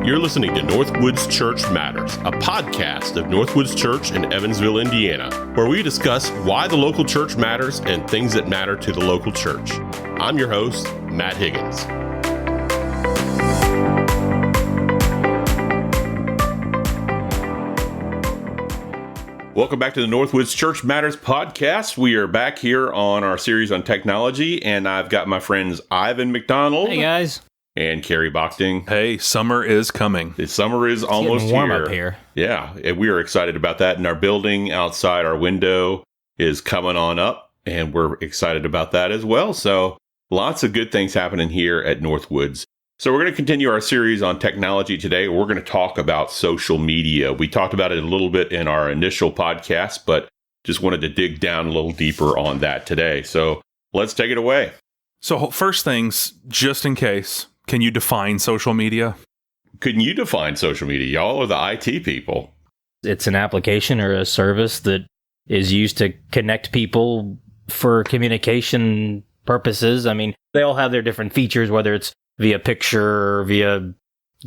You're listening to Northwoods Church Matters, a podcast of Northwoods Church in Evansville, Indiana, where we discuss why the local church matters and things that matter to the local church. I'm your host, Matt Higgins. Welcome back to the Northwoods Church Matters podcast. We are back here on our series on technology, and I've got my friends Ivan McDonald. Hey, guys. And Carrie Bochting. Hey, summer is coming. The summer is almost warm here. Up here. Yeah, and we are excited about that. And our building outside our window is coming on up, and we're excited about that as well. So lots of good things happening here at Northwoods. So we're going to continue our series on technology today. We're going to talk about social media. We talked about it a little bit in our initial podcast, but just wanted to dig down a little deeper on that today. So let's take it away. So first things, just in case, can you define social media? Couldn't you define social media? Y'all are the IT people. It's an application or a service that is used to connect people for communication purposes. I mean, they all have their different features, whether it's via picture, via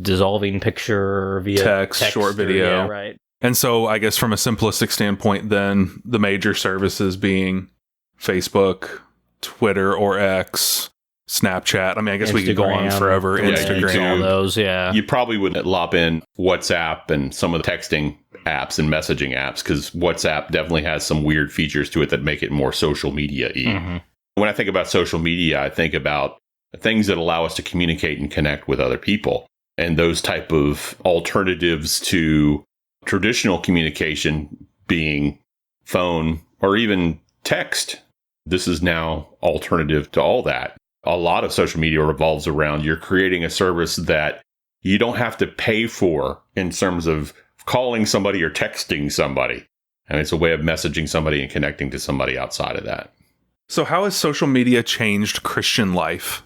dissolving picture, via text short video. Yeah, right. And so I guess from a simplistic standpoint, then the major services being Facebook, Twitter or X, Snapchat. I mean, I guess we could go on forever. Yeah, Instagram. All those, yeah. You probably would lop in WhatsApp and some of the texting apps and messaging apps, because WhatsApp definitely has some weird features to it that make it more social media-y. Mm-hmm. When I think about social media, I think about things that allow us to communicate and connect with other people. And those type of alternatives to traditional communication being phone or even text. This is now alternative to all that. A lot of social media revolves around you're creating a service that you don't have to pay for in terms of calling somebody or texting somebody. And it's a way of messaging somebody and connecting to somebody outside of that. So how has social media changed Christian life?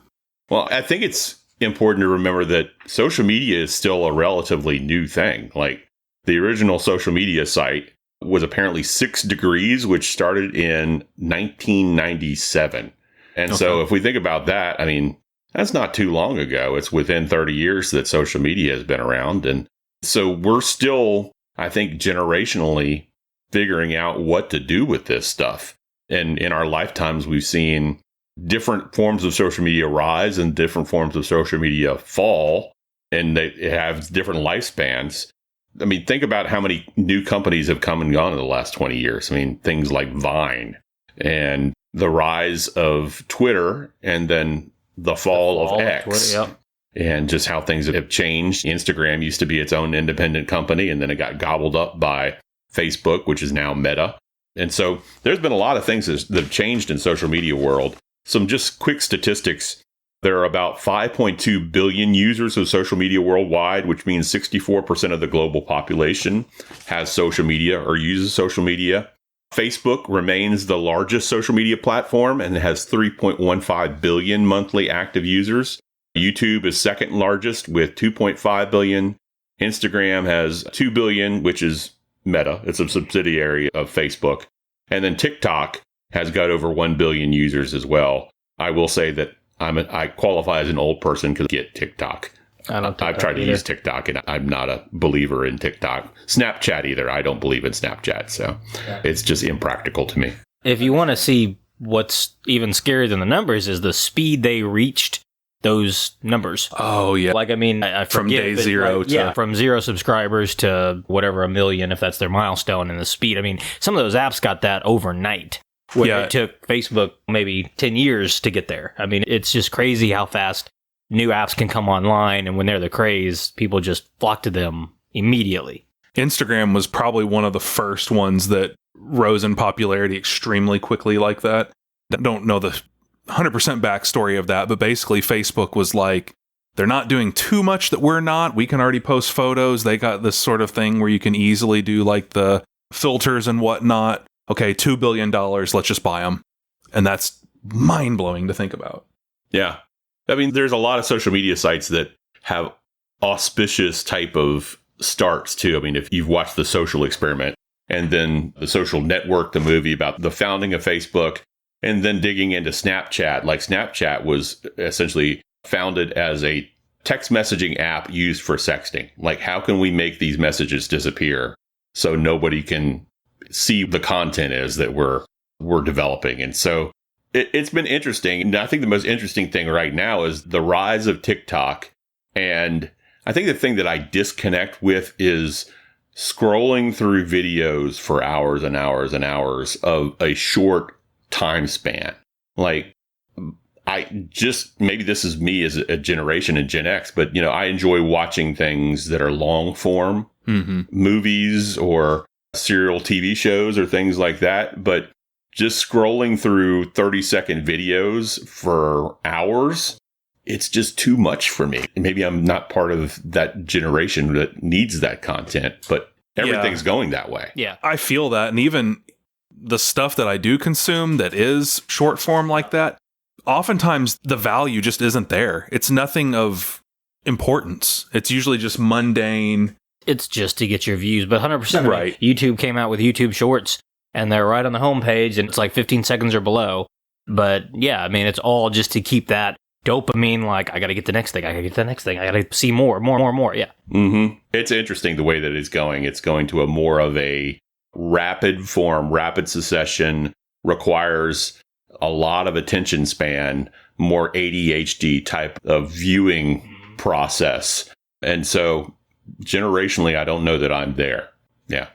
Well, I think it's important to remember that social media is still a relatively new thing. Like the original social media site was apparently 6 Degrees, which started in 1997. And so if we think about that, I mean, that's not too long ago. It's within 30 years that social media has been around. And so we're still, I think, generationally figuring out what to do with this stuff. And in our lifetimes, we've seen different forms of social media rise and different forms of social media fall, and they have different lifespans. I mean, think about how many new companies have come and gone in the last 20 years. I mean, things like Vine and the rise of Twitter, and then the fall of X, Twitter, and just how things have changed. Instagram used to be its own independent company, and then it got gobbled up by Facebook, which is now Meta. And so there's been a lot of things that have changed in social media world. Some just quick statistics. There are about 5.2 billion users of social media worldwide, which means 64% of the global population has social media or uses social media. Facebook remains the largest social media platform and has 3.15 billion monthly active users. YouTube is second largest with 2.5 billion. Instagram has 2 billion, which is Meta. It's a subsidiary of Facebook. And then TikTok has got over 1 billion users as well. I will say that I qualify as an old person because I get TikTok. I've tried to use TikTok, and I'm not a believer in TikTok. Snapchat either. I don't believe in Snapchat, so it's just impractical to me. If you want to see what's even scarier than the numbers is the speed they reached those numbers. Oh, yeah. Like, I mean, I from day zero to... from 0 subscribers to whatever, 1 million, if that's their milestone, and the speed. I mean, some of those apps got that overnight. It took Facebook maybe 10 years to get there. I mean, it's just crazy how fast new apps can come online, and when they're the craze, people just flock to them immediately. Instagram was probably one of the first ones that rose in popularity extremely quickly like that. I don't know the 100% backstory of that, but basically Facebook was like, they're not doing too much that we're not. We can already post photos. They got this sort of thing where you can easily do like the filters and whatnot. Okay, $2 billion, let's just buy them. And that's mind-blowing to think about. Yeah. I mean, there's a lot of social media sites that have auspicious type of starts, too. I mean, if you've watched The Social Experiment, and then The Social Network, the movie about the founding of Facebook, and then digging into Snapchat. Like, Snapchat was essentially founded as a text messaging app used for sexting. Like, how can we make these messages disappear so nobody can see the content is that we're developing? And so it's been interesting. And I think the most interesting thing right now is the rise of TikTok. And I think the thing that I disconnect with is scrolling through videos for hours and hours and hours of a short time span. Like, maybe this is me as a generation in Gen X, but, I enjoy watching things that are long form, movies or serial TV shows or things like that. But just scrolling through 30-second videos for hours, it's just too much for me. Maybe I'm not part of that generation that needs that content, but everything's going that way. Yeah. I feel that. And even the stuff that I do consume that is short form like that, oftentimes the value just isn't there. It's nothing of importance. It's usually just mundane. It's just to get your views. But 100%, Right. YouTube came out with YouTube Shorts, and they're right on the homepage, and it's like 15 seconds or below. But yeah, I mean, it's all just to keep that dopamine, like, I got to get the next thing, I got to get the next thing, I got to see more. Yeah. Mm-hmm. It's interesting the way that it's going. It's going to a more of a rapid form, rapid succession, requires a lot of attention span, more ADHD type of viewing process. And so generationally, I don't know that I'm there. Yeah.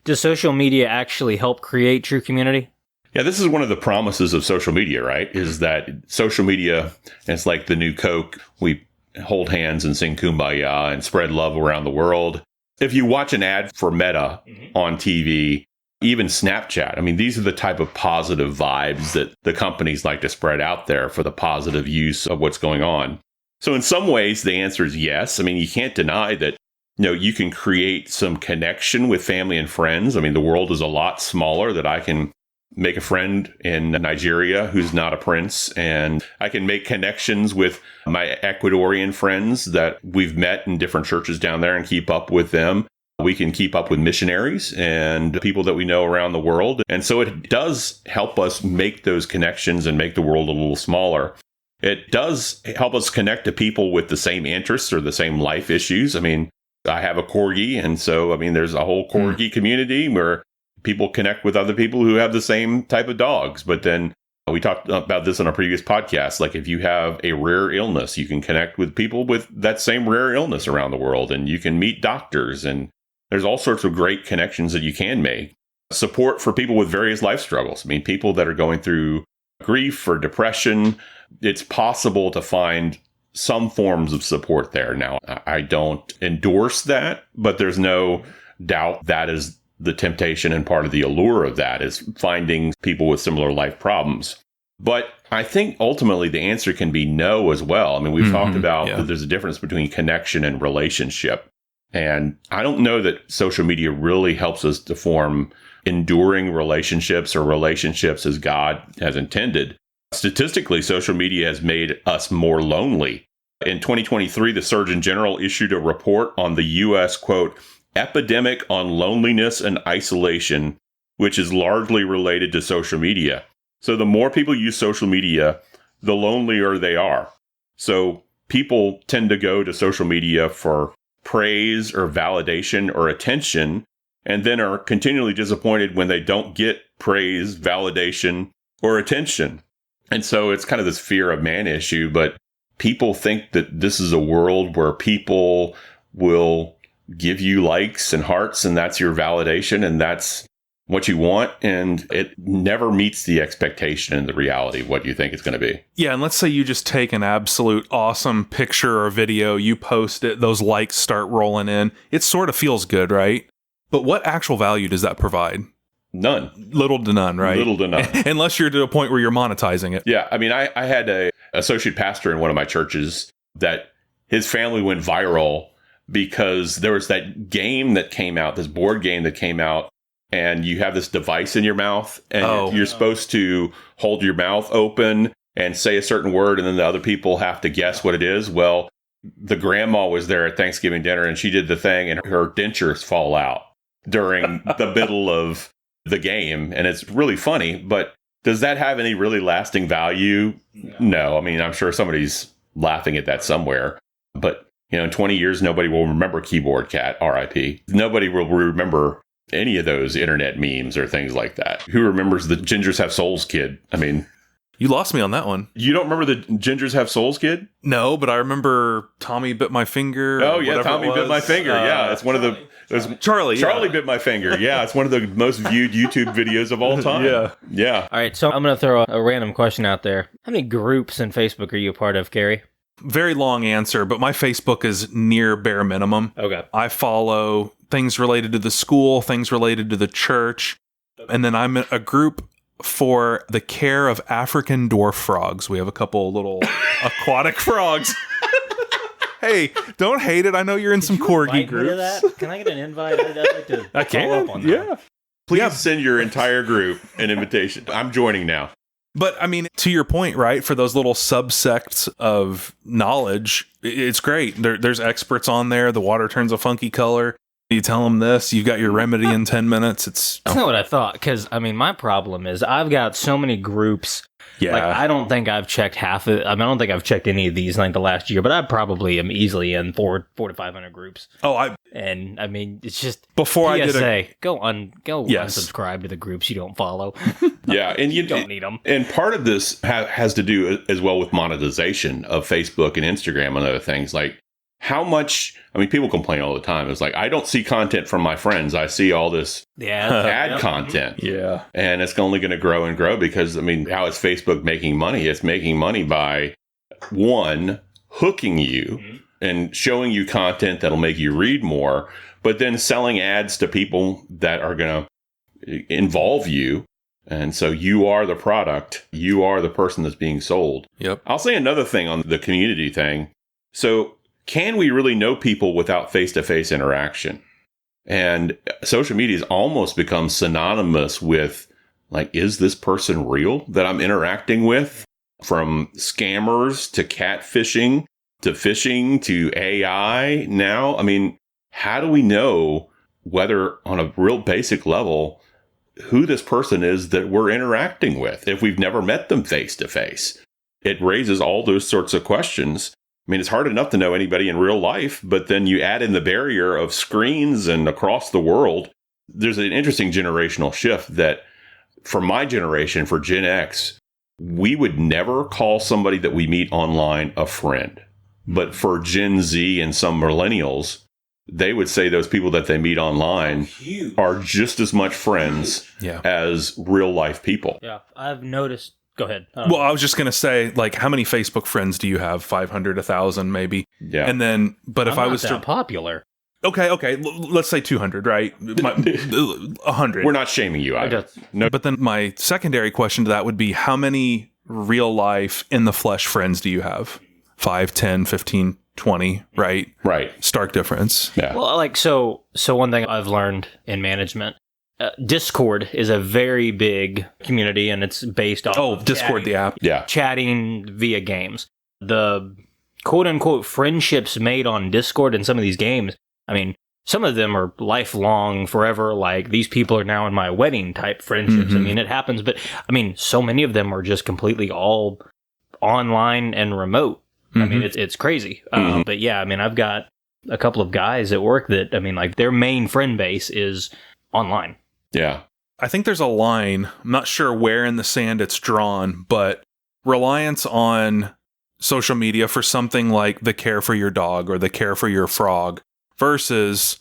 Does social media actually help create true community? Yeah, this is one of the promises of social media, right? Is that social media, it's like the new Coke. We hold hands and sing Kumbaya and spread love around the world. If you watch an ad for Meta on TV, even Snapchat, I mean, these are the type of positive vibes that the companies like to spread out there for the positive use of what's going on. So in some ways, the answer is yes. I mean, you can't deny that, you can create some connection with family and friends. I mean, the world is a lot smaller, that I can make a friend in Nigeria who's not a prince, and I can make connections with my Ecuadorian friends that we've met in different churches down there and keep up with them. We can keep up with missionaries and people that we know around the world. And so it does help us make those connections and make the world a little smaller. It does help us connect to people with the same interests or the same life issues. I mean, I have a corgi, and so, I mean, there's a whole corgi community where people connect with other people who have the same type of dogs. But then we talked about this on a previous podcast. Like, if you have a rare illness, you can connect with people with that same rare illness around the world, and you can meet doctors, and there's all sorts of great connections that you can make. Support for people with various life struggles. I mean, people that are going through grief or depression, it's possible to find some forms of support there. Now, I don't endorse that, but there's no doubt that is the temptation, and part of the allure of that is finding people with similar life problems. But I think ultimately the answer can be no as well. I mean, we've talked about that there's a difference between connection and relationship. And I don't know that social media really helps us to form enduring relationships or relationships as God has intended. Statistically, social media has made us more lonely. In 2023, the Surgeon General issued a report on the U.S., quote, epidemic on loneliness and isolation, which is largely related to social media. So the more people use social media, the lonelier they are. So people tend to go to social media for praise or validation or attention, and then are continually disappointed when they don't get praise, validation, or attention. And so it's kind of this fear of man issue, but people think that this is a world where people will give you likes and hearts, and that's your validation, and that's what you want. And it never meets the expectation and the reality of what you think it's going to be. Yeah. And let's say you just take an absolute awesome picture or video, you post it, those likes start rolling in. It sort of feels good, right? But what actual value does that provide? None. Little to none, right? Little to none. Unless you're to a point where you're monetizing it. Yeah. I mean, I had a associate pastor in one of my churches that his family went viral because there was that game that came out, this board game that came out, and you have this device in your mouth, and you're supposed to hold your mouth open and say a certain word, and then the other people have to guess what it is. Well, the grandma was there at Thanksgiving dinner, and she did the thing, and her dentures fall out during the middle of the game. And it's really funny, but does that have any really lasting value? No. I mean, I'm sure somebody's laughing at that somewhere. But, in 20 years, nobody will remember Keyboard Cat, RIP. Nobody will remember any of those internet memes or things like that. Who remembers the Gingers Have Souls kid? I mean, You lost me on that one. you don't remember the Gingers Have Souls kid? No, but I remember Tommy Bit My Finger. Oh, yeah, Tommy Bit My Finger. Yeah, it's one of the... Charlie. Charlie Bit My Finger. Yeah, it's one of the most viewed YouTube videos of all time. Yeah. All right, so I'm going to throw a random question out there. How many groups in Facebook are you a part of, Gary? Very long answer, but my Facebook is near bare minimum. Okay. I follow things related to the school, things related to the church, and then I'm in a group for the care of African dwarf frogs. We have a couple little aquatic frogs. Hey, don't hate it. I know you're in some corgi groups. Can I get an invite? I'd like to I can. follow up on that. Yeah. Please send your entire group an invitation. I'm joining now. But I mean, to your point, right? For those little subsects of knowledge, it's great. There's experts on there. The water turns a funky color. You tell them this, you've got your remedy in 10 minutes. That's not what I thought. Because, I mean, my problem is I've got so many groups. Yeah. Like, I don't think I've checked half of it. I mean, I don't think I've checked any of these like the last year, but I probably am easily in 400 to 500 groups. And I mean, it's just before PSA, I did go Yes. unsubscribe to the groups you don't follow. Yeah, and you don't need them. And part of this has to do as well with monetization of Facebook and Instagram and other things. Like how much, I mean, people complain all the time. It's like, I don't see content from my friends. I see all this ad content. Yeah. And it's only going to grow and grow because, I mean, how is Facebook making money? It's making money by, one, hooking you and showing you content that'll make you read more, but then selling ads to people that are going to involve you. And so you are the product. You are the person that's being sold. Yep. I'll say another thing on the community thing. So can we really know people without face-to-face interaction? And social media has almost become synonymous with, like, is this person real that I'm interacting with? From scammers to catfishing to phishing to AI now. I mean, how do we know whether on a real basic level who this person is that we're interacting with if we've never met them face to face? It raises all those sorts of questions. I mean, it's hard enough to know anybody in real life, but then you add in the barrier of screens and across the world. There's an interesting generational shift that for my generation, for Gen X, we would never call somebody that we meet online a friend. But for Gen Z and some millennials, they would say those people that they meet online are just as much friends as real life people. Yeah, I've noticed. Go ahead. Well, I was just going to say, like, how many Facebook friends do you have? 500, 1,000, maybe? Yeah. And then, but if I'm I was not that popular. Okay. Let's say 200, right? 100. We're not shaming you either. No. But then my secondary question to that would be, how many real life in the flesh friends do you have? 5, 10, 15, 20, right? Right. Stark difference. Yeah. Well, like, so one thing I've learned in management, Discord is a very big community, and it's based off of Discord, the app. Yeah. Chatting via games. The quote-unquote friendships made on Discord in some of these games, I mean, some of them are lifelong, forever, like, these people are now in my wedding type friendships. Mm-hmm. I mean, it happens, but, I mean, so many of them are just completely all online and remote. I mean, it's crazy. But yeah, I mean, I've got a couple of guys at work that, I mean, like, their main friend base is online. Yeah. I think there's a line, I'm not sure where in the sand it's drawn, but reliance on social media for something like the care for your dog or the care for your frog versus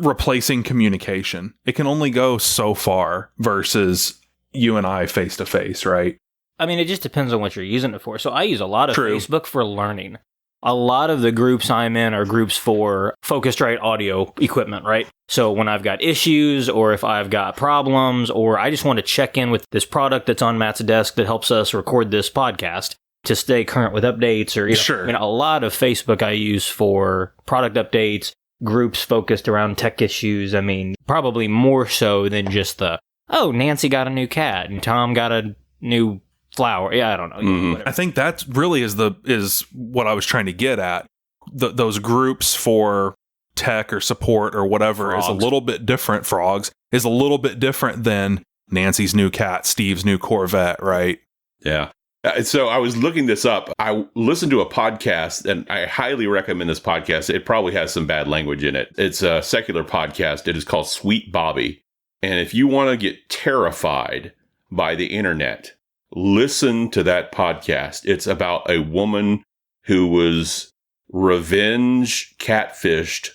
replacing communication. It can only go so far versus you and I face to face, right? I mean, it just depends on what you're using it for. So I use a lot of True. Facebook for learning. A lot of the groups I'm in are groups for Focusrite audio equipment, right? So when I've got issues or if I've got problems or I just want to check in with this product that's on Matt's desk that helps us record this podcast to stay current with updates or, Sure. I mean, a lot of Facebook I use for product updates, groups focused around tech issues. I mean, probably more so than just Nancy got a new cat and Tom got a new flower. Yeah, I don't know. Whatever. I think that really is what I was trying to get at. Those groups for tech or support or whatever is a little bit different. Frogs is a little bit different than Nancy's new cat, Steve's new Corvette, right? Yeah. So I was looking this up. I listened to a podcast, and I highly recommend this podcast. It probably has some bad language in it. It's a secular podcast. It is called Sweet Bobby. And if you want to get terrified by the internet, listen to that podcast. It's about a woman who was revenge catfished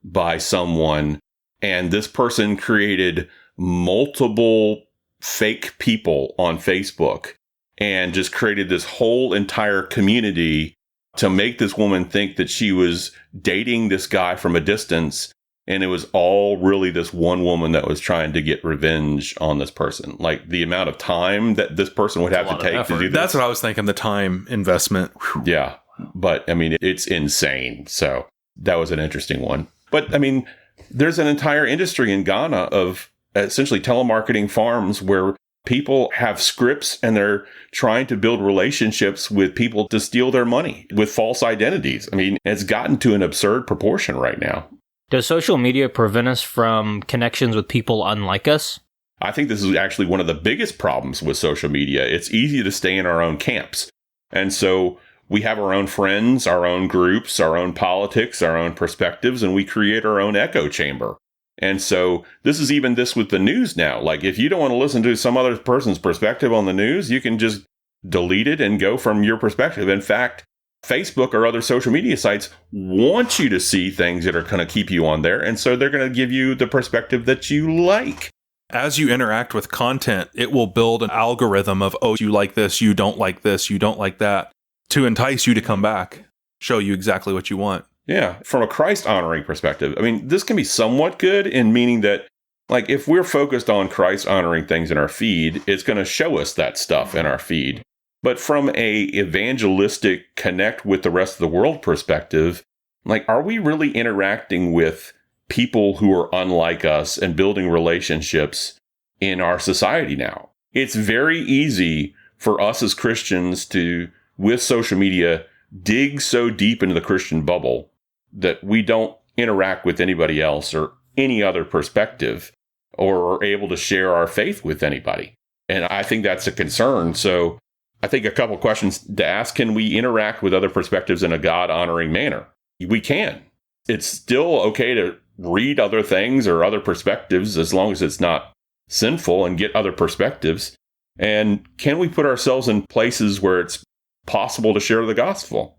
by someone. And this person created multiple fake people on Facebook and just created this whole entire community to make this woman think that she was dating this guy from a distance. And it was all really this one woman that was trying to get revenge on this person. Like the amount of time that this person would have to take to do this. That's what I was thinking, the time investment. Whew. Yeah. But I mean, it's insane. So that was an interesting one. But I mean, there's an entire industry in Ghana of essentially telemarketing farms where people have scripts and they're trying to build relationships with people to steal their money with false identities. I mean, it's gotten to an absurd proportion right now. Does social media prevent us from connections with people unlike us? I think this is actually one of the biggest problems with social media. It's easy to stay in our own camps. And so we have our own friends, our own groups, our own politics, our own perspectives, and we create our own echo chamber. And so this is even this with the news now. Like if you don't want to listen to some other person's perspective on the news, you can just delete it and go from your perspective. In fact, Facebook or other social media sites want you to see things that are going to keep you on there. And so they're going to give you the perspective that you like. As you interact with content, it will build an algorithm of, oh, you like this, you don't like this, you don't like that, to entice you to come back, show you exactly what you want. Yeah. From a Christ honoring perspective, I mean, this can be somewhat good in meaning that, like, if we're focused on Christ honoring things in our feed, it's going to show us that stuff in our feed. But from a evangelistic connect with the rest of the world perspective, like, are we really interacting with people who are unlike us and building relationships in our society now? It's very easy for us as Christians to, with social media, dig so deep into the Christian bubble that we don't interact with anybody else or any other perspective or are able to share our faith with anybody. And I think that's a concern. So I think a couple questions to ask: can we interact with other perspectives in a God-honoring manner? We can. It's still okay to read other things or other perspectives as long as it's not sinful and get other perspectives. And can we put ourselves in places where it's possible to share the gospel?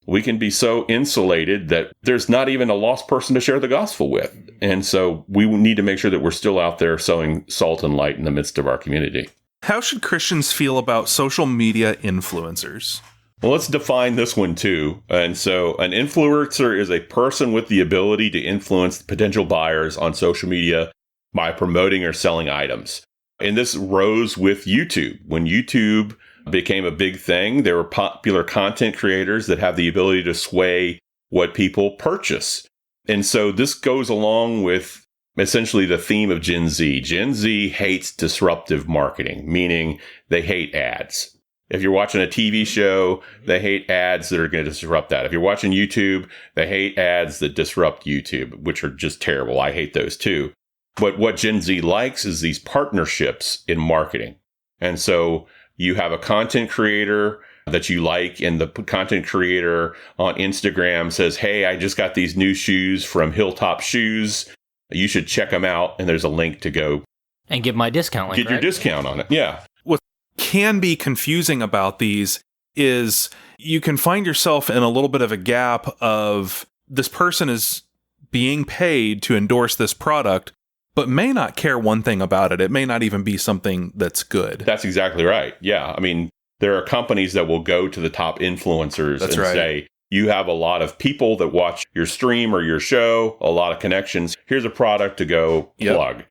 We can be so insulated that there's not even a lost person to share the gospel with. And so we need to make sure that we're still out there sowing salt and light in the midst of our community. How should Christians feel about social media influencers? Well, let's define this one too. And so an influencer is a person with the ability to influence potential buyers on social media by promoting or selling items. And this rose with YouTube. When YouTube became a big thing, there were popular content creators that have the ability to sway what people purchase. And so this goes along with essentially the theme of Gen Z. Gen Z hates disruptive marketing, meaning they hate ads. If you're watching a TV show, they hate ads that are going to disrupt that. If you're watching YouTube, they hate ads that disrupt YouTube, which are just terrible. I hate those too. But what Gen Z likes is these partnerships in marketing. And so you have a content creator that you like, and the content creator on Instagram says, hey, I just got these new shoes from Hilltop Shoes. You should check them out. And there's a link to go and get my discount link. Get your discount on it. Yeah. What can be confusing about these is you can find yourself in a little bit of a gap of this person is being paid to endorse this product, but may not care one thing about it. It may not even be something that's good. That's exactly right. Yeah. I mean, there are companies that will go to the top influencers and say, you have a lot of people that watch your stream or your show, a lot of connections. Here's a product to go plug.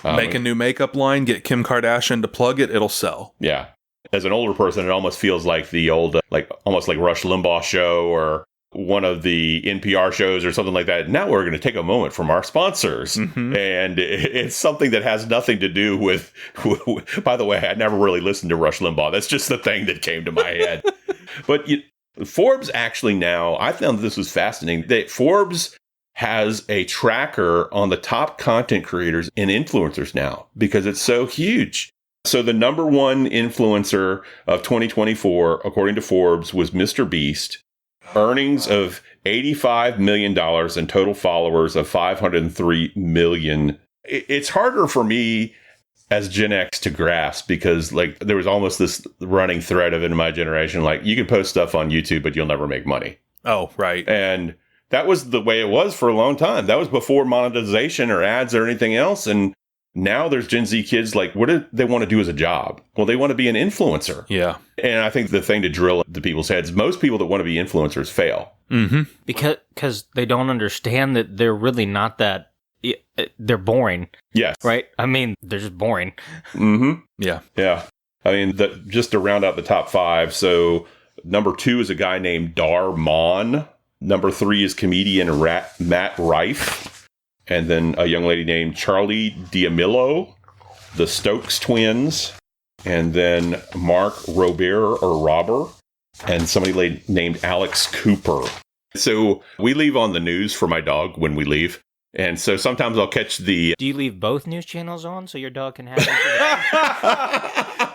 Make a new makeup line, get Kim Kardashian to plug it, it'll sell. Yeah. As an older person, it almost feels like the old, almost like Rush Limbaugh show or one of the NPR shows or something like that. Now we're going to take a moment from our sponsors. Mm-hmm. And it's something that has nothing to do with, by the way, I never really listened to Rush Limbaugh. That's just the thing that came to my head. But Forbes actually now, I found this was fascinating, that Forbes has a tracker on the top content creators and influencers now because it's so huge. So the number one influencer of 2024, according to Forbes, was Mr. Beast. Earnings of $85 million and total followers of 503 million. It's harder for me as Gen X to grasp because like there was almost this running thread of it in my generation. Like you can post stuff on YouTube, but you'll never make money. Oh, right. And that was the way it was for a long time. That was before monetization or ads or anything else. And now there's Gen Z kids like, what do they want to do as a job? Well, they want to be an influencer. Yeah. And I think the thing to drill into people's heads, most people that want to be influencers fail. Mm-hmm. Because they don't understand that they're really not that. They're boring. Yes. Right? I mean, they're just boring. Mm-hmm. Yeah. Yeah. I mean, just to round out the top 5. So number 2 is a guy named Dar Mon. Number 3 is comedian Matt Rife. And then a young lady named Charlie D'Amelio, the Stokes twins. And then Mark Robber, and somebody named Alex Cooper. So we leave on the news for my dog when we leave. And so sometimes I'll catch the... Do you leave both news channels on so your dog can have...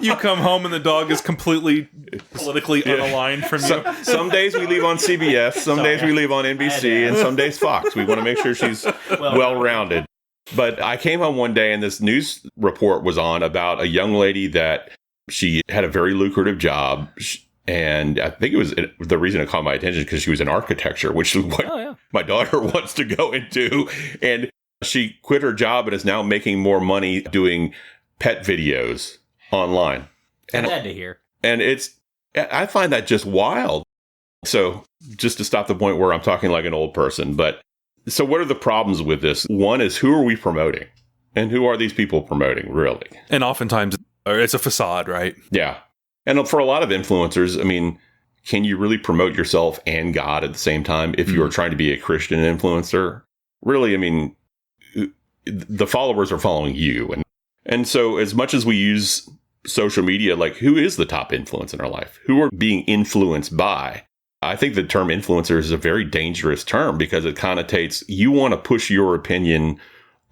You come home and the dog is completely politically unaligned from you. Some days we leave on CBS, some days we leave on NBC, and some days Fox. We want to make sure she's well-rounded. But I came home one day and this news report was on about a young lady that she had a very lucrative job. And I think it was the reason it caught my attention because she was in architecture, which is what my daughter wants to go into. And she quit her job and is now making more money doing pet videos online. And glad to hear. And I find that just wild. So just to stop the point where I'm talking like an old person. But so what are the problems with this? One is, who are we promoting? And who are these people promoting, really? And oftentimes it's a facade, right? Yeah. And for a lot of influencers, I mean, can you really promote yourself and God at the same time if you are trying to be a Christian influencer? Really, I mean, the followers are following you. And so as much as we use social media, like, who is the top influence in our life? Who are being influenced by? I think the term influencer is a very dangerous term because it connotates you want to push your opinion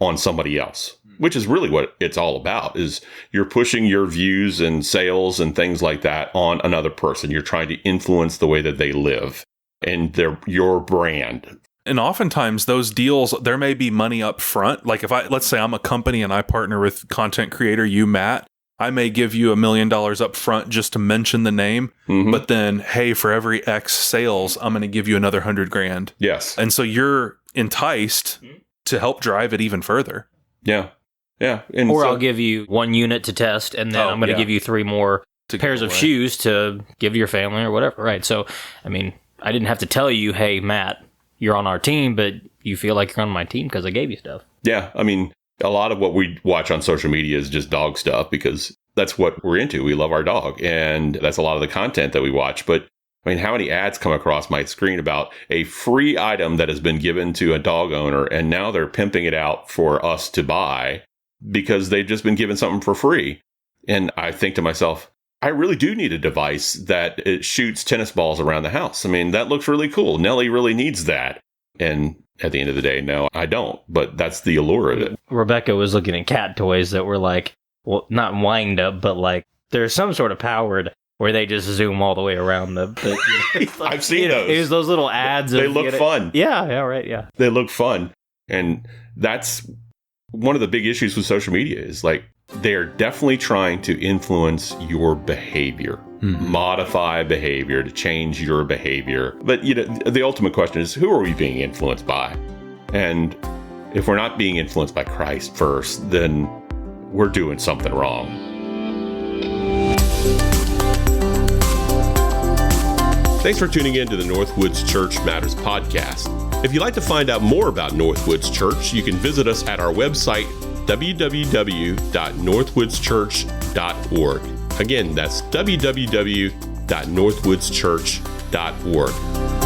on somebody else, which is really what it's all about, is you're pushing your views and sales and things like that on another person. You're trying to influence the way that they live and your brand. And oftentimes those deals, there may be money up front. Like let's say I'm a company and I partner with content creator, you, Matt, I may give you $1 million up front just to mention the name. Mm-hmm. But then, hey, for every X sales, I'm going to give you another $100,000. Yes. And so you're enticed to help drive it even further. Yeah. Yeah. Or I'll give you 1 unit to test, and then I'm going to give you 3 more pairs of shoes to give your family or whatever. Right. So, I mean, I didn't have to tell you, hey, Matt, you're on our team, but you feel like you're on my team because I gave you stuff. Yeah. I mean, a lot of what we watch on social media is just dog stuff because that's what we're into. We love our dog. And that's a lot of the content that we watch. But I mean, how many ads come across my screen about a free item that has been given to a dog owner, and now they're pimping it out for us to buy because they've just been given something for free? And I think to myself, I really do need a device that it shoots tennis balls around the house. I mean, that looks really cool. Nellie really needs that. And at the end of the day, no, I don't. But that's the allure of it. Rebecca was looking at cat toys that were like, well, not wind up, but like there's some sort of powered where they just zoom all the way around the I've seen those. It was those little ads. They look fun. Yeah, right, yeah. They look fun. And that's one of the big issues with social media is like they're definitely trying to influence your behavior, modify behavior, to change your behavior. But you know, the ultimate question is, who are we being influenced by? And if we're not being influenced by Christ first, then we're doing something wrong. Thanks for tuning in to the Northwoods Church Matters podcast. If you'd like to find out more about Northwoods Church, you can visit us at our website, www.northwoodschurch.org. Again, that's www.northwoodschurch.org.